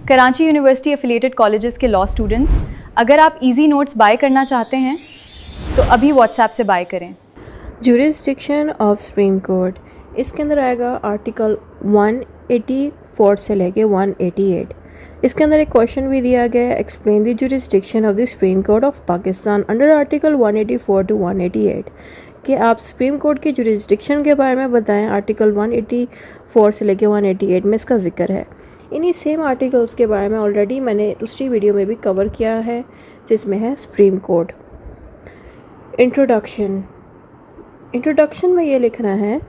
Karachi university affiliated colleges के law students, अगर आप इजी नोट्स बाय करना चाहते हैं तो अभी व्हाट्सएप से बाय करें। जुरिस्डिक्शन ऑफ सुप्रीम कोर्ट, इसके अंदर आएगा आर्टिकल 184 से लेके 188। इसके अंदर एक क्वेश्चन भी दिया गया है, explain the jurisdiction of the supreme court of Pakistan under article 184 to 188, कि आप सुप्रीम कोर्ट की जुरिस्डिक्शन के बारे में बताएं। आर्टिकल 184 से लेके 188 में इसका जिक्र है। इन्हीं सेम आर्टिकल्स के बारे में ऑलरेडी मैंने दूसरी वीडियो में भी कवर किया है, जिसमें है सुप्रीम कोर्ट। इंट्रोडक्शन में ये लिखना है,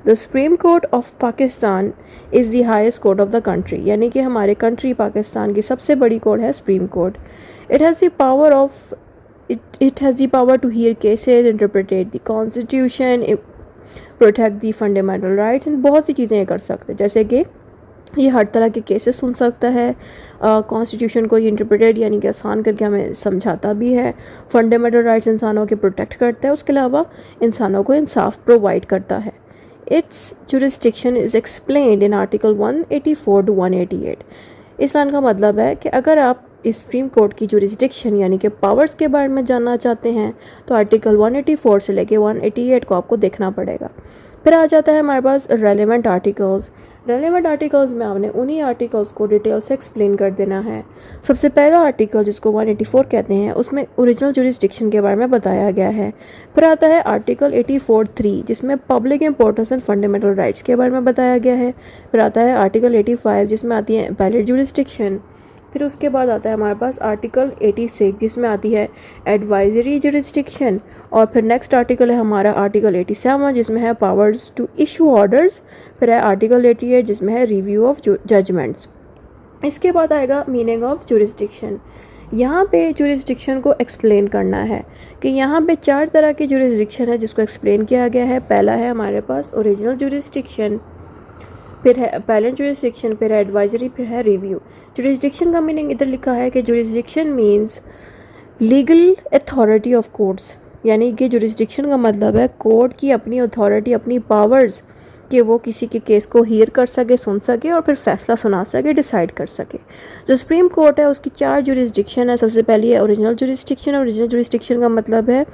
the supreme court of Pakistan is the highest court of the country, यानी कि हमारे कंट्री पाकिस्तान की सबसे बड़ी कोर्ट है supreme court. It has the power to hear cases, interpret the constitution, protect the fundamental rights, बहुत सी चीज़ें कर सकते हैं, जैसे कि ये हर तरह के केसेस सुन सकता है, कॉन्स्टिट्यूशन को इंटरप्रेटेड यानी कि आसान करके हमें समझाता भी है, फंडामेंटल राइट्स इंसानों के प्रोटेक्ट करता है, उसके अलावा इंसानों को इंसाफ प्रोवाइड करता है। Its jurisdiction is explained in article 184 to 188। इस लाइन का मतलब है कि अगर आप इस सुप्रीम कोर्ट की जुरिस्डिक्शन यानी कि पावर्स के बारे में जानना चाहते हैं तो आर्टिकल 184 से लेके 188 को आपको देखना पड़ेगा। फिर आ जाता है हमारे पास रेलेवेंट आर्टिकल्स। रेलेवेंट आर्टिकल्स में आपने उन्हीं आर्टिकल्स को डिटेल से एक्सप्लेन कर देना है। सबसे पहला आर्टिकल जिसको 184 कहते हैं, उसमें ओरिजिनल जुरिस्डिक्शन के बारे में बताया गया है। फिर आता है आर्टिकल 84(3 जिसमें public importance and fundamental rights के बारे में बताया गया है। फिर आता है आर्टिकल 85 जिसमें आती है वैलिड जुरिस्डिक्शन। फिर उसके बाद आता है हमारे पास आर्टिकल 86 जिसमें आती है एडवाइजरी जुरिस्डिक्शन। और फिर नेक्स्ट आर्टिकल है हमारा आर्टिकल 87 जिसमें है पावर्स टू इशू ऑर्डर्स। फिर है आर्टिकल 88 जिसमें है रिव्यू ऑफ जजमेंट्स। इसके बाद आएगा मीनिंग ऑफ जुरिस्डिक्शन। यहाँ पे जुरिस्डिक्शन को एक्सप्लेन करना है कि यहाँ पे 4 तरह की जुरिस्डिक्शन है जिसको एक्सप्लेन किया गया है। पहला है हमारे पास ओरिजिनल जुरिस्डिक्शन, फिर है अपैलेंट जुरिस्डिक्शन, फिर है एडवाइजरी, फिर है रिव्यू। जुरिस्डिक्शन का मीनिंग इधर लिखा है कि jurisdiction means legal authority of courts, यानी कि जुरिस्डिक्शन का मतलब है कोर्ट की अपनी अथॉरिटी, अपनी पावर्स, कि वो किसी के केस को हियर कर सके, सुन सके और फिर फैसला सुना सके, डिसाइड कर सके। जो सुप्रीम कोर्ट है उसकी 4 जुरिस्डिक्शन है। सबसे पहली है ओरिजिनल जुरिस्डिक्शन। ओरिजिनल जुरिस्डिक्शन का मतलब है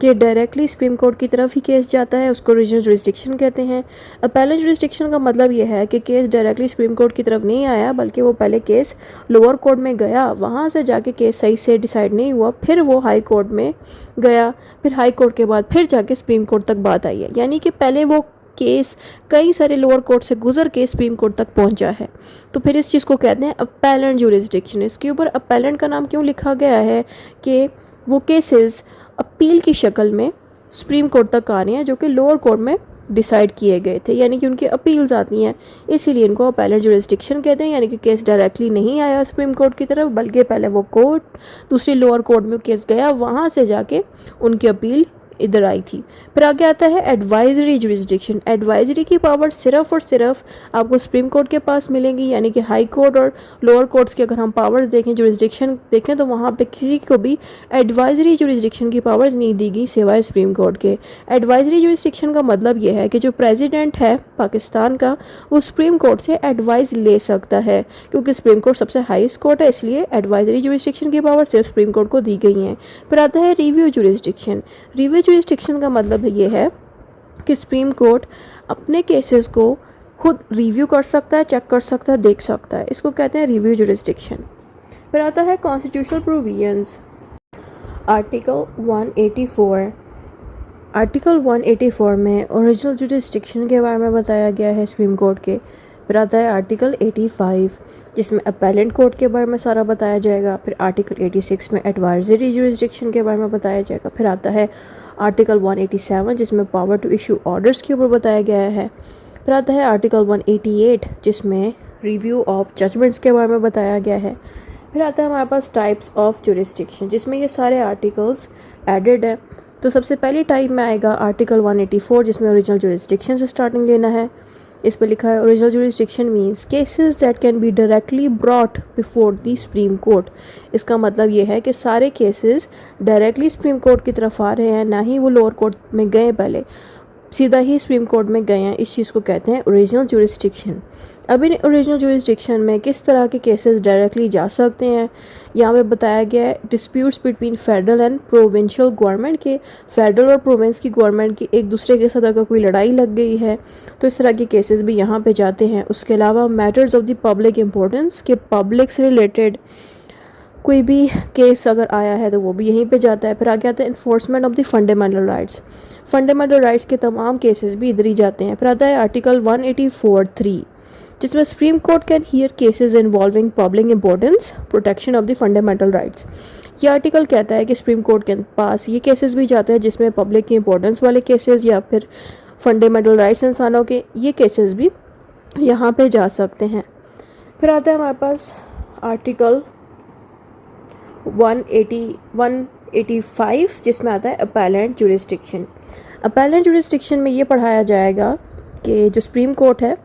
कि डायरेक्टली सुप्रीम कोर्ट की तरफ ही केस जाता है, उसको ओरिजिनल जुरिस्डिक्शन कहते हैं। अपैलेंट जुरिस्डिक्शन का मतलब ये है कि केस डायरेक्टली सुप्रीम कोर्ट की तरफ नहीं आया, बल्कि वो पहले केस लोअर कोर्ट में गया, वहाँ से जाके केस सही से डिसाइड नहीं हुआ, फिर वो हाई कोर्ट में गया, फिर हाई कोर्ट के बाद फिर जाके सुप्रीम कोर्ट तक बात आई है, यानी कि पहले वो केस कई सारे लोअर कोर्ट से गुजर के सुप्रीम कोर्ट तक पहुंचा है। तो फिर इस चीज़ को कहते हैं अपैलेंट जुरिस्डिक्शन। इसके ऊपर अपैलेंट का नाम क्यों लिखा गया है कि वो केसेस अपील की शक्ल में सुप्रीम कोर्ट तक आ रहे हैं जो कि लोअर कोर्ट में डिसाइड किए गए थे, यानी कि उनकी अपील्स आती हैं, इसीलिए इनको अपैलेंट जुरिस्डिक्शन कहते हैं। यानी कि केस डायरेक्टली नहीं आया सुप्रीम कोर्ट की तरफ, बल्कि पहले वो कोर्ट दूसरी लोअर कोर्ट में केस गया, वहाँ से जाके उनकी अपील इधर आई थी। फिर आगे आता है एडवाइजरी जुरिस्डिक्शन। एडवाइजरी की पावर सिर्फ और सिर्फ आपको सुप्रीम कोर्ट के पास मिलेंगी, यानी कि हाई कोर्ट और लोअर कोर्ट्स की अगर हम पावर्स देखें, जुरिस्डिक्शन देखें, तो वहाँ पे किसी को भी एडवाइजरी जुरिस्डिक्शन की पावर्स नहीं दी गई सिवाय सुप्रीम कोर्ट के। एडवाइजरी जुरिस्डिक्शन का मतलब ये है कि जो प्रेसिडेंट है पाकिस्तान का, वो सुप्रीम कोर्ट से एडवाइस ले सकता है, क्योंकि सुप्रीम कोर्ट सबसे हाईएस्ट कोर्ट है, इसलिए एडवाइजरी जुरिस्डिक्शन की पावर सिर्फ सुप्रीम कोर्ट को दी गई हैं। फिर आता है रिव्यू जुरिस्डिक्शन। रिव्यू जुरिस्डिक्शन का मतलब ये है कि सुप्रीम कोर्ट अपने केसेस को खुद रिव्यू कर सकता है, चेक कर सकता है, देख सकता है, इसको कहते हैं रिव्यू जुरिस्डिक्शन। फिर आता है कॉन्स्टिट्यूशनल प्रोविजंस। आर्टिकल 184। आर्टिकल 184 में ओरिजिनल जुरिस्डिक्शन के बारे में बताया गया है सुप्रीम कोर्ट के। फिर आता है आर्टिकल 85 जिसमें अपैलेंट कोर्ट के बारे में सारा बताया जाएगा। फिर आर्टिकल 86 में एडवाइजरी जुरिस्डिक्शन के बारे में बताया जाएगा। फिर आता है आर्टिकल 187 जिसमें पावर टू इशू ऑर्डर्स के ऊपर बताया गया है। फिर आता है आर्टिकल 188 जिसमें रिव्यू ऑफ जजमेंट्स के बारे में बताया गया है। फिर आता है हमारे पास टाइप्स ऑफ जुरिस्डिक्शन, जिसमें ये सारे आर्टिकल्स एडेड है। तो सबसे पहली टाइप में आएगा आर्टिकल 184 जिसमें ओरिजिनल जुरिस्डिक्शन से स्टार्टिंग लेना है। इस पर लिखा है original jurisdiction means cases that can be directly brought before the supreme court. इसका मतलब ये है कि सारे केसेस डायरेक्टली सुप्रीम कोर्ट की तरफ आ रहे हैं, ना ही वो लोअर कोर्ट में गए पहले। सीधा ही सुप्रीम कोर्ट में गए हैं, इस चीज़ को कहते हैं ओरिजिनल जुरिस्डिक्शन। अब इन ओरिजिनल जुरिस्डिक्शन में किस तरह के केसेस डायरेक्टली जा सकते हैं, यहाँ पे बताया गया है disputes between federal and provincial government के, फेडरल और प्रोविंस की गवर्नमेंट की एक दूसरे के साथ अगर कोई लड़ाई लग गई है तो इस तरह के केसेस भी यहाँ पे जाते हैं। उसके अलावा matters of the public importance के पब्लिक से रिलेटेड कोई भी केस अगर आया है तो वो भी यहीं पे जाता है। फिर आगे आता है enforcement of the fundamental rights, fundamental rights के तमाम केसेस भी इधर ही जाते हैं। फिर आता है आर्टिकल 184(3) जिसमें supreme court can hear cases involving public importance protection of the fundamental rights. ये आर्टिकल कहता है कि सुप्रीम कोर्ट के पास ये केसेस भी जाते हैं जिसमें पब्लिक की इंपॉर्टेंस वाले केसेस या फिर फंडामेंटल राइट्स इंसानों के, ये केसेस भी यहाँ पे जा सकते हैं। फिर आता है हमारे पास आर्टिकल 185 जिसमें आता है अपेलेंट जुरिस्डिक्शन। अपेलेंट जुरिस्डिक्शन में ये पढ़ाया जाएगा कि जो सुप्रीम कोर्ट है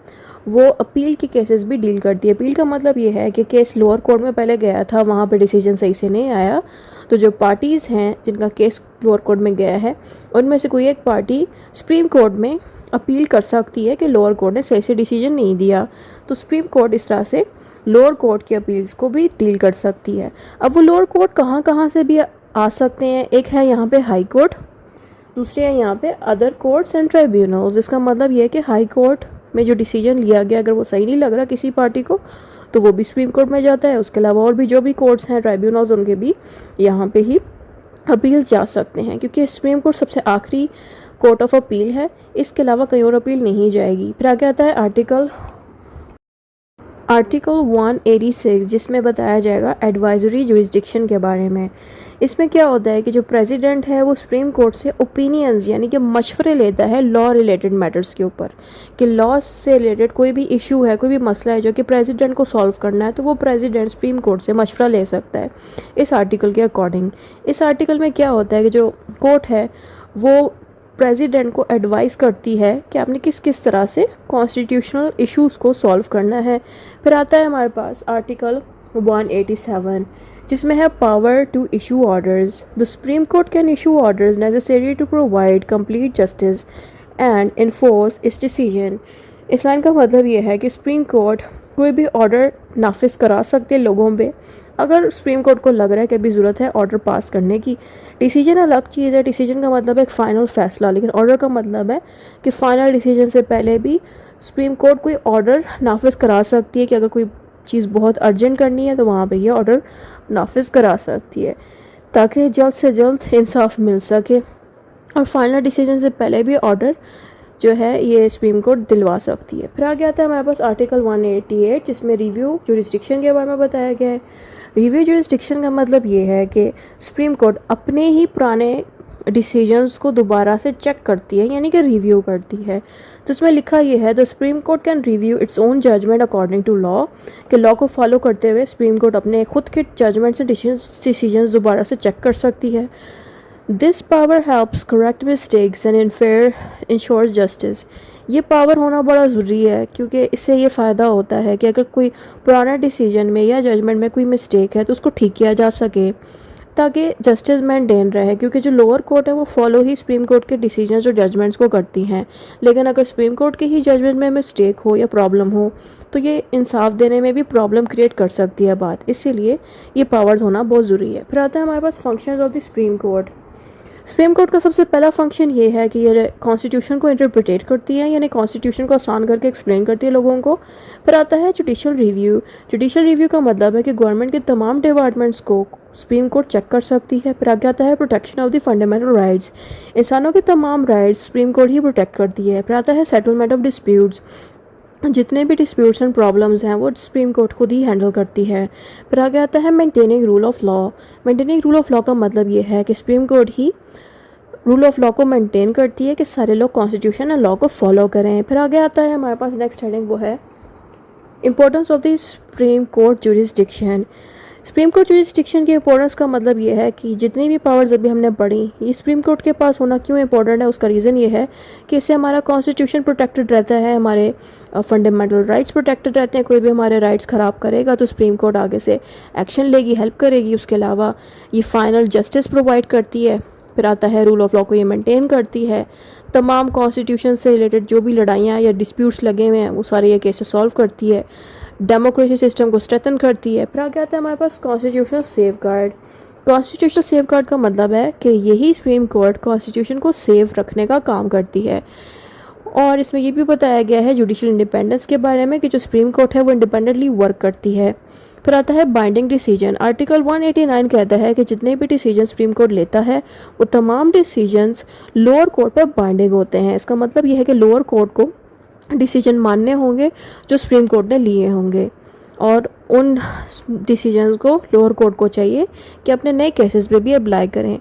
वो अपील के केसेस भी डील करती है। अपील का मतलब ये है कि केस लोअर कोर्ट में पहले गया था, वहाँ पे डिसीजन सही से नहीं आया, तो जो पार्टीज़ हैं जिनका केस लोअर कोर्ट में गया है उनमें से कोई एक पार्टी सुप्रीम कोर्ट में अपील कर सकती है कि लोअर कोर्ट ने सही से डिसीजन नहीं दिया, तो सुप्रीम कोर्ट इस तरह से लोअर कोर्ट की अपील्स को भी डील कर सकती है। अब वो लोअर कोर्ट कहाँ से भी आ सकते हैं, एक है यहाँ पे हाई कोर्ट, दूसरे है यहाँ पे अदर कोर्ट्स एंड ट्राइब्यूनल्स। इसका मतलब ये है कि हाई कोर्ट में जो डिसीजन लिया गया अगर वो सही नहीं लग रहा किसी पार्टी को तो वो भी सुप्रीम कोर्ट में जाता है। उसके अलावा और भी जो भी कोर्ट्स हैं ट्राइब्यूनल्स उनके भी यहाँ पे ही अपील जा सकते हैं, क्योंकि सुप्रीम कोर्ट सबसे आखिरी कोर्ट ऑफ अपील है, इसके अलावा कहीं और अपील नहीं जाएगी। फिर आगे आता है आर्टिकल 186 जिसमें बताया जाएगा एडवाइजरी जुरिस्डिक्शन के बारे में। इसमें क्या होता है कि जो प्रेसिडेंट है वो सुप्रीम कोर्ट से ओपिनियंस यानी कि मशवरे लेता है लॉ रिलेटेड मैटर्स के ऊपर, कि लॉ से रिलेटेड कोई भी इशू है, कोई भी मसला है जो कि प्रेसिडेंट को सॉल्व करना है, तो वो प्रेसिडेंट सुप्रीम कोर्ट से मशवरा ले सकता है इस आर्टिकल के अकॉर्डिंग। इस आर्टिकल में क्या होता है कि जो कोर्ट है वो प्रेसिडेंट को एडवाइस करती है कि आपने किस किस तरह से कॉन्स्टिट्यूशनल इश्यूज़ को सॉल्व करना है। फिर आता है हमारे पास आर्टिकल 187 जिसमें है power to issue orders. The supreme court can issue orders necessary to provide complete justice and enforce its decision. इस लाइन का मतलब ये है कि सुप्रीम कोर्ट कोई भी ऑर्डर नाफिज करा सकते हैं लोगों पे अगर सुप्रीम कोर्ट को लग रहा है कि अभी ज़रूरत है ऑर्डर पास करने की। डिसीजन अलग चीज़ है, डिसीजन का मतलब है एक फ़ाइनल फैसला, लेकिन ऑर्डर का मतलब है कि फ़ाइनल डिसीजन से पहले भी सुप्रीम कोर्ट कोई ऑर्डर नाफिज करा सकती है कि अगर कोई चीज़ बहुत अर्जेंट करनी है तो वहाँ पे ये ऑर्डर नाफिज करा सकती है ताकि जल्द से जल्द इंसाफ मिल सके, और फाइनल डिसीजन से पहले भी ऑर्डर जो है ये सुप्रीम कोर्ट दिलवा सकती है। फिर आगे आता है हमारे पास आर्टिकल 188 जिसमें रिव्यू जुरिस्डिक्शन के बारे में बताया गया है। रिव्यू जुरिस्डिक्शन का मतलब ये है कि सुप्रीम कोर्ट अपने ही पुराने डिसीजंस को दोबारा से चेक करती है, यानी कि रिव्यू करती है। तो इसमें लिखा ये है the supreme court can review its own judgement according to law, कि लॉ को फॉलो करते हुए सुप्रीम कोर्ट अपने खुद के जजमेंट से डिसीजंस दोबारा से चेक कर सकती है। This power helps correct mistakes and ensures justice. ये पावर होना बड़ा ज़रूरी है क्योंकि इससे ये फ़ायदा होता है कि अगर कोई पुराना डिसीजन में या जजमेंट में कोई मिस्टेक है तो उसको ठीक किया जा सके ताकि जस्टिस मेंटेन रहे, क्योंकि जो लोअर कोर्ट है वो फॉलो ही सुप्रीम कोर्ट के डिसीजंस और जजमेंट्स को करती हैं। लेकिन अगर सुप्रीम कोर्ट के ही जजमेंट में मिस्टेक हो या प्रॉब्लम हो तो ये इंसाफ देने में भी प्रॉब्लम क्रिएट कर सकती है बात, इसीलिए ये पावर्स होना बहुत ज़रूरी है। फिर आता है हमारे पास functions of the supreme court. Supreme court का सबसे पहला फंक्शन ये है कि ये कॉन्स्टिट्यूशन को इंटरप्रिटेट करती है, यानी कॉन्स्टिट्यूशन को आसान करके एक्सप्लेन करती है लोगों को। फिर आता है जुडिशल रिव्यू। जुडिशल रिव्यू का मतलब है कि गवर्नमेंट के तमाम डिपार्टमेंट्स को सुप्रीम कोर्ट चेक कर सकती है। फिर आगे आता है protection of the fundamental rights. इंसानों के तमाम राइट्स सुप्रीम कोर्ट ही प्रोटेक्ट करती है। फिर आता है सेटलमेंट ऑफ डिस्प्यूट्स। जितने भी डिस्प्यूट्स एंड प्रॉब्लम्स हैं वो सुप्रीम कोर्ट खुद ही हैंडल करती है। फिर आगे आता है maintaining rule of law. Maintaining rule of law का मतलब ये है कि supreme court he rule of law को मेंटेन करती है कि सारे लोग कॉन्स्टिट्यूशन एंड लॉ को फॉलो करें। फिर आगे आता है हमारे पास नेक्स्ट हेडिंग, वो है importance of the supreme court jurisdiction. Supreme court jurisdiction की इंपॉर्टेंस का मतलब ये है कि जितनी भी पावर्स अभी हमने पढ़ी ये सुप्रीम कोर्ट के पास होना क्यों इंपॉर्टेंट है। उसका रीज़न ये है कि इससे हमारा कॉन्स्टिट्यूशन प्रोटेक्टेड रहता है, हमारे फंडामेंटल राइट्स प्रोटेक्टेड रहते हैं। कोई भी हमारे राइट्स ख़राब करेगा तो सुप्रीम कोर्ट आगे से एक्शन लेगी, हेल्प करेगी। उसके अलावा ये फाइनल जस्टिस प्रोवाइड करती है। फिर आता है रूल ऑफ लॉ को ये मेंटेन करती है, तमाम कॉन्स्टिट्यूशन से रिलेटेड जो भी लड़ाइयाँ या डिस्प्यूट्स लगे हुए हैं वो सारे ये केसेस सॉल्व करती है, डेमोक्रेसी सिस्टम को स्ट्रेंथन करती है। फिर आगे आता है हमारे पास कॉन्स्टिट्यूशनल सेफगार्ड। कॉन्स्टिट्यूशनल सेफगार्ड का मतलब है कि यही सुप्रीम कोर्ट कॉन्स्टिट्यूशन को सेफ रखने का काम करती है। और इसमें ये भी बताया गया है जुडिशल इंडिपेंडेंस के बारे में कि जो सुप्रीम कोर्ट है वो इंडिपेंडेंटली वर्क करती है। फिर आता है बाइंडिंग डिसीजन। आर्टिकल 189 कहता है कि जितने भी डिसीजन सुप्रीम कोर्ट लेता है वो तमाम डिसीजंस लोअर कोर्ट पर बाइंडिंग होते हैं। इसका मतलब ये है कि लोअर कोर्ट को डिसीजन मानने होंगे जो सुप्रीम कोर्ट ने लिए होंगे, और उन डिसीजंस को लोअर कोर्ट को चाहिए कि अपने नए केसेस पे भी अप्लाई करें।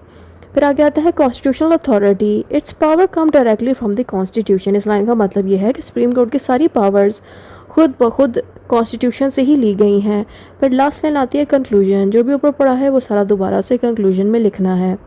फिर आगे आता है constitutional authority. It's power come directly from the constitution. इस लाइन का मतलब ये है कि सुप्रीम कोर्ट की सारी पावर्स खुद ब खुद कॉन्स्टिट्यूशन से ही ली गई हैं। फिर लास्ट लाइन आती है कंक्लूजन। जो भी ऊपर पढ़ा है वो सारा दोबारा से कंक्लूजन में लिखना है।